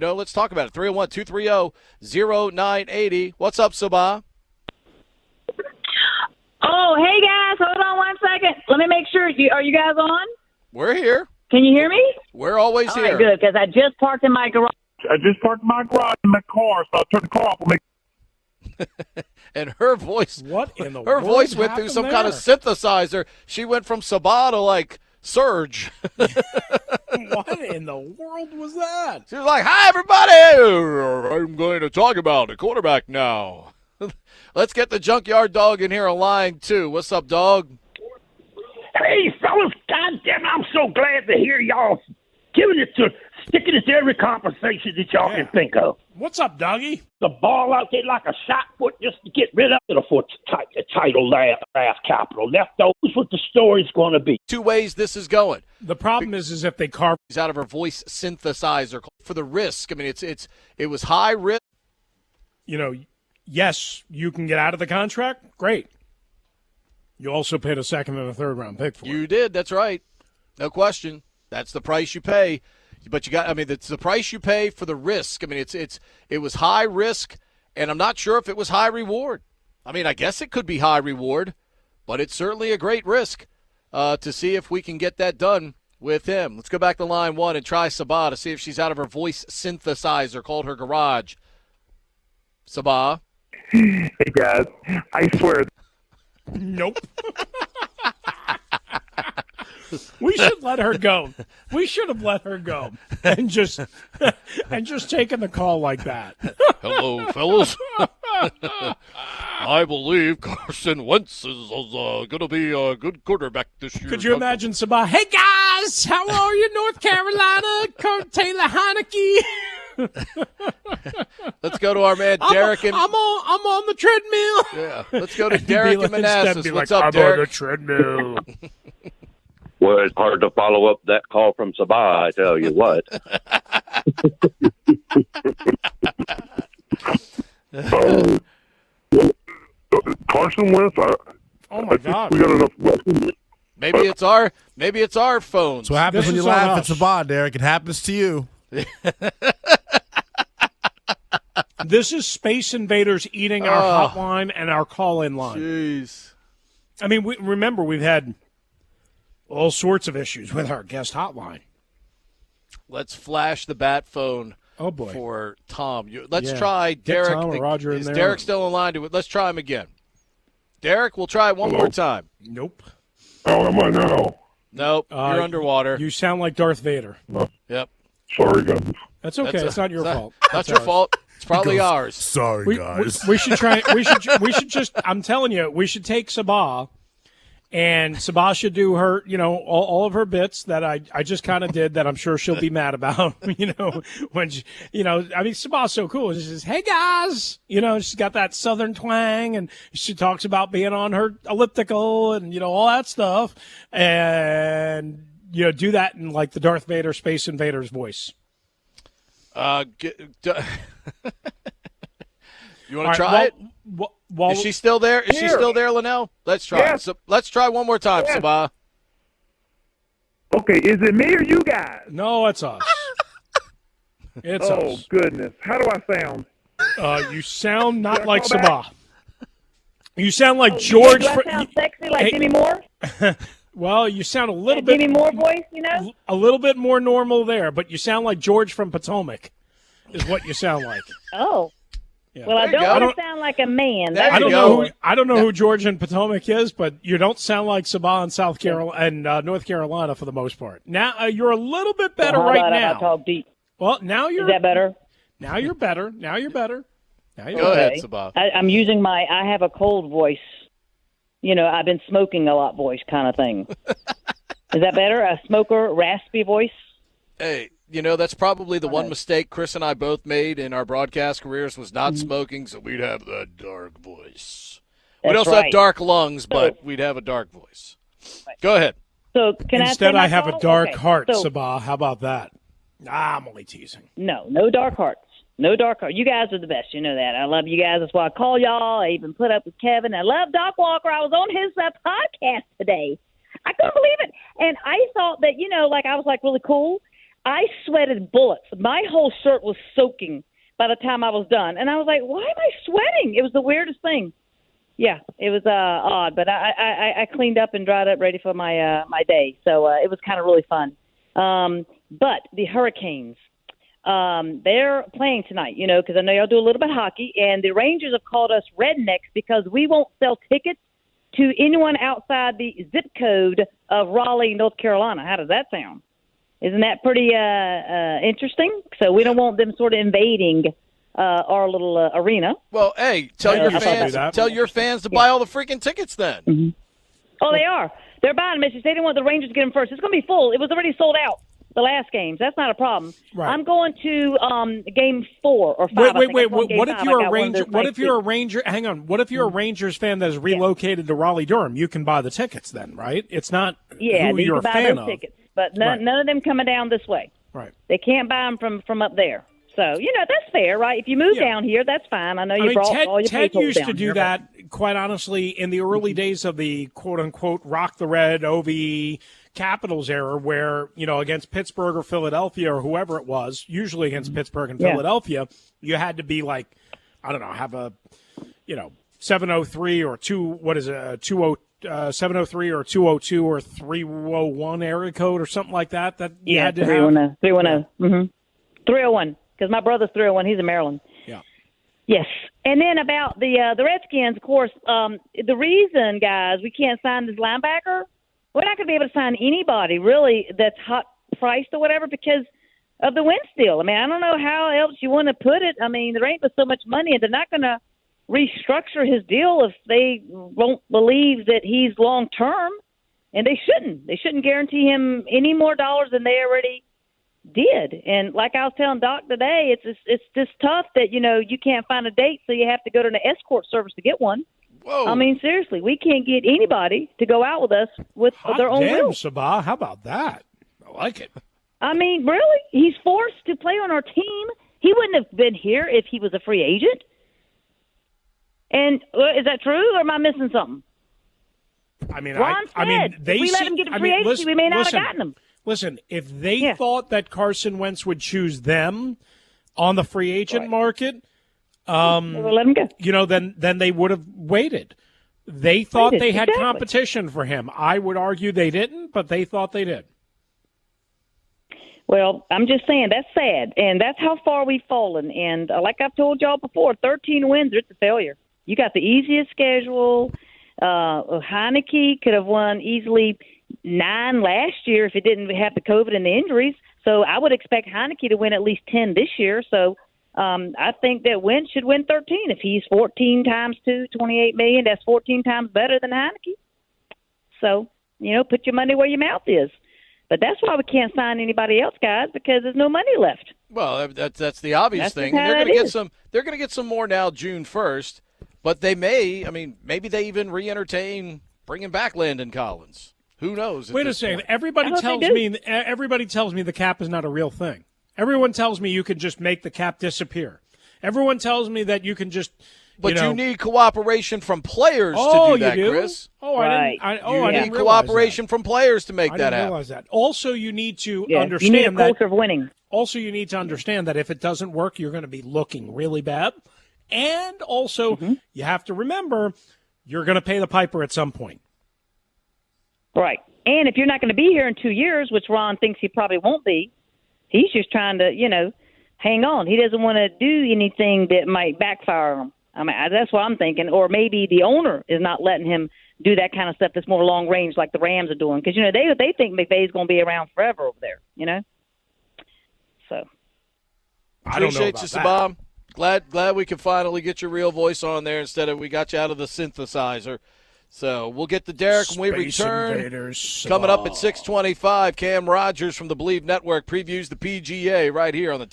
Let's talk about it. 301-230-0980. What's up, Sabah? Oh, hey, guys. Hold on 1 second. Let me make sure. Are you guys on? We're here. Can you hear me? We're always All here. right, good, because I just parked in my garage. I just parked my garage in my car, so I turned the car off and make. And her voice. What in the Her world voice went through happened some kind of there? synthesizer. She went from Sabah to like Surge. What in the world was that? She was like, "Hi, everybody. I'm going to talk about the quarterback now." Let's get the junkyard dog in here on line 2. What's up, dog? Hey, fellas, goddamn, I'm so glad to hear y'all sticking it to every conversation that y'all can think of. What's up, doggy? The ball out there like a shot put just to get rid of it for the title draft capital. Left those what the story's going to be. 2 ways this is going. The problem is if they carve She's out of her voice synthesizer for the risk. I mean, it was high risk. Yes, you can get out of the contract. Great. You also paid a second and a third round pick for it. You did. That's right. No question. That's the price you pay. But it's the price you pay for the risk. I mean, it was high risk, and I'm not sure if it was high reward. I mean, I guess it could be high reward, but it's certainly a great risk to see if we can get that done with him. Let's go back to line 1 and try Sabah to see if she's out of her voice synthesizer called her garage. Sabah? Hey guys, I swear. Nope. We should let her go. We should have let her go and just taken the call like that. Hello, fellas. I believe Carson Wentz is going to be a good quarterback this year. Could you imagine Sabah? Hey guys, how are you, North Carolina? Taylor Heineke. Let's go to our man Derek. I'm on the treadmill. Yeah, let's go to Derek in Manassas. What's up, I'm Derek? on the treadmill. Well, it's hard to follow up that call from Sabah, I tell you what. Carson Wentz. Oh my God! We got enough. Maybe it's our phones. That's what happens This when you is laugh on at us. Sabah, Derek. It happens to you. This is Space Invaders eating our hotline and our call-in line. Jeez. I mean, remember, we've had all sorts of issues with our guest hotline. Let's flash the bat phone. Oh boy! For Tom. Let's Yeah. try Get Derek. Tom or Roger in Is there. Derek still in line? Let's try him again. Derek, we'll try it one more time. Nope. How am I now? Nope, you're underwater. You sound like Darth Vader. Yep. Sorry, guys. That's okay. It's not your fault. Not That's your ours. fault. It's probably goes, ours. Sorry, guys. We should try. We should just. I'm telling you, we should take Sabah, and Sabah should do her. All of her bits that I just kind of did that I'm sure she'll be mad about. When she, I mean, Sabah's so cool. She says, "Hey guys," she's got that Southern twang, and she talks about being on her elliptical and all that stuff, and do that in like the Darth Vader Space Invaders voice. You want to try it? While, Is she still there? Is she still there, Linnell? Let's try. Yes. So, let's try one more time, Yes. Sabah. Okay, is it me or you guys? No, it's us. It's Oh us. goodness, how do I sound? You sound not Can I like call Sabah. You sound like George. Do I sound sexy like Demi Moore? Well, you sound a little Demi bit Moore voice, a little bit more normal there, but you sound like George from Potomac, is what you sound like. Oh. Yeah. Well, I There you don't go. want to sound like a man. There I you don't go. know who George in Potomac is, but you don't sound like Sabah in South Carolina and North Carolina for the most part. Now you're a little bit better How right about if I now. talk deep? Well, now Is you're that better? now you're better. Now you're better. Now you're Go better. ahead, Sabah. I'm using I have a cold voice. I've been smoking a lot voice kind of thing. Is that better? A smoker, raspy voice? Hey, that's probably the one mistake Chris and I both made in our broadcast careers was not smoking, so we'd have that dark voice. We'd That's also right. have dark lungs, but we'd have a dark voice. Go ahead. So can Instead, I I have a call? dark Okay, heart, so- Sabah. How about that? I'm only teasing. No dark hearts. No dark hearts. You guys are the best. You know that. I love you guys. That's why I call y'all. I even put up with Kevin. I love Doc Walker. I was on his podcast today. I couldn't believe it. And I thought that, I was really cool. I sweated bullets. My whole shirt was soaking by the time I was done. And I was like, why am I sweating? It was the weirdest thing. Yeah, it was odd. But I cleaned up and dried up ready for my my day. So it was kind of really fun. But the Hurricanes, they're playing tonight, you know, because I know y'all do a little bit of hockey. And the Rangers have called us rednecks because we won't sell tickets to anyone outside the zip code of Raleigh, North Carolina. How does that sound? Isn't that pretty interesting? So we don't want them sort of invading our little arena. Well, hey, tell your fans to buy all the freaking tickets then. Mm-hmm. Oh, they are. They're buying them. They didn't want the Rangers to get them first. It's going to be full. It was already sold out the last games. That's not a problem. Right. I'm going to game 4 or 5. Wait. What if you're a Ranger? What if you're a Ranger? Hang on. What if you're a Rangers fan that is relocated to Raleigh-Durham? You can buy the tickets then, right? It's not who you're a fan of. Tickets, but none of them coming down this way. Right. They can't buy them from up there. So, you know, that's fair, right? If you move down here, that's fine. I know you brought all your Ted people used down to do here, that, quite honestly, in the early days of the quote-unquote Rock the Red OV Capitals era where, you know, against Pittsburgh or Philadelphia or whoever it was, usually against Pittsburgh and Philadelphia, you had to be like, I don't know, have a, you know, 703 or 703 or 202 or 301 area code or something like that. That you had to 310. 310. Mm-hmm. 301. Because my brother's 301. He's in Maryland. Yeah. Yes. And then about the Redskins, of course, the reason, guys, we can't sign this linebacker, we're not going to be able to sign anybody, really, that's hot priced or whatever because of the win still. I mean, I don't know how else you want to put it. I mean, there ain't but so much money, and they're not going to restructure his deal if they won't believe that he's long-term, and they shouldn't. They shouldn't guarantee him any more dollars than they already did. And like I was telling Doc today, it's just tough that, you know, you can't find a date, so you have to go to an escort service to get one. Whoa. I mean, seriously, we can't get anybody to go out with us with their own will. Sabah, how about that? I like it. I mean, really? He's forced to play on our team. He wouldn't have been here if he was a free agent. And is that true, or am I missing something? I mean, if we let him get a free agency, we may not have gotten him. Listen, if they thought that Carson Wentz would choose them on the free agent market, let him go. You know, then they would have waited. They thought they had competition for him. I would argue they didn't, but they thought they did. Well, I'm just saying that's sad, and that's how far we've fallen. And like I've told y'all before, 13 wins, it's a failure. You got the easiest schedule. Heineke could have won easily 9 last year if it didn't have the COVID and the injuries. So I would expect Heineke to win at least 10 this year. So I think that Wentz should win 13. If he's 14 times 2, $28 million, that's 14 times better than Heineke. So, you know, put your money where your mouth is. But that's why we can't sign anybody else, guys, because there's no money left. Well, that's the obvious thing. They're going to get some. They're going to get some more now, June 1st. But they may. I mean, maybe they even re-entertain bringing back Landon Collins. Who knows? Wait a second. Everybody tells me the cap is not a real thing. Everyone tells me you can just make the cap disappear. Everyone tells me that you can just. But you need cooperation from players to do that, Chris. Oh, right. I didn't need cooperation from players to make that happen. I didn't realize that. Also, you need to understand you need a culture of winning. Also, you need to understand that if it doesn't work, you're going to be looking really bad. And also, you have to remember, you're going to pay the piper at some point. Right. And if you're not going to be here in 2 years, which Ron thinks he probably won't be, he's just trying to, you know, hang on. He doesn't want to do anything that might backfire on him. I mean, that's what I'm thinking. Or maybe the owner is not letting him do that kind of stuff that's more long range like the Rams are doing. Because, you know, they think McVay's going to be around forever over there, you know? So. I appreciate you, Sabah. Glad we could finally get your real voice on there instead of we got you out of the synthesizer. So we'll get to Derek when we return. Coming up at 6:25, Cam Rogers from the Believe Network previews the PGA right here on the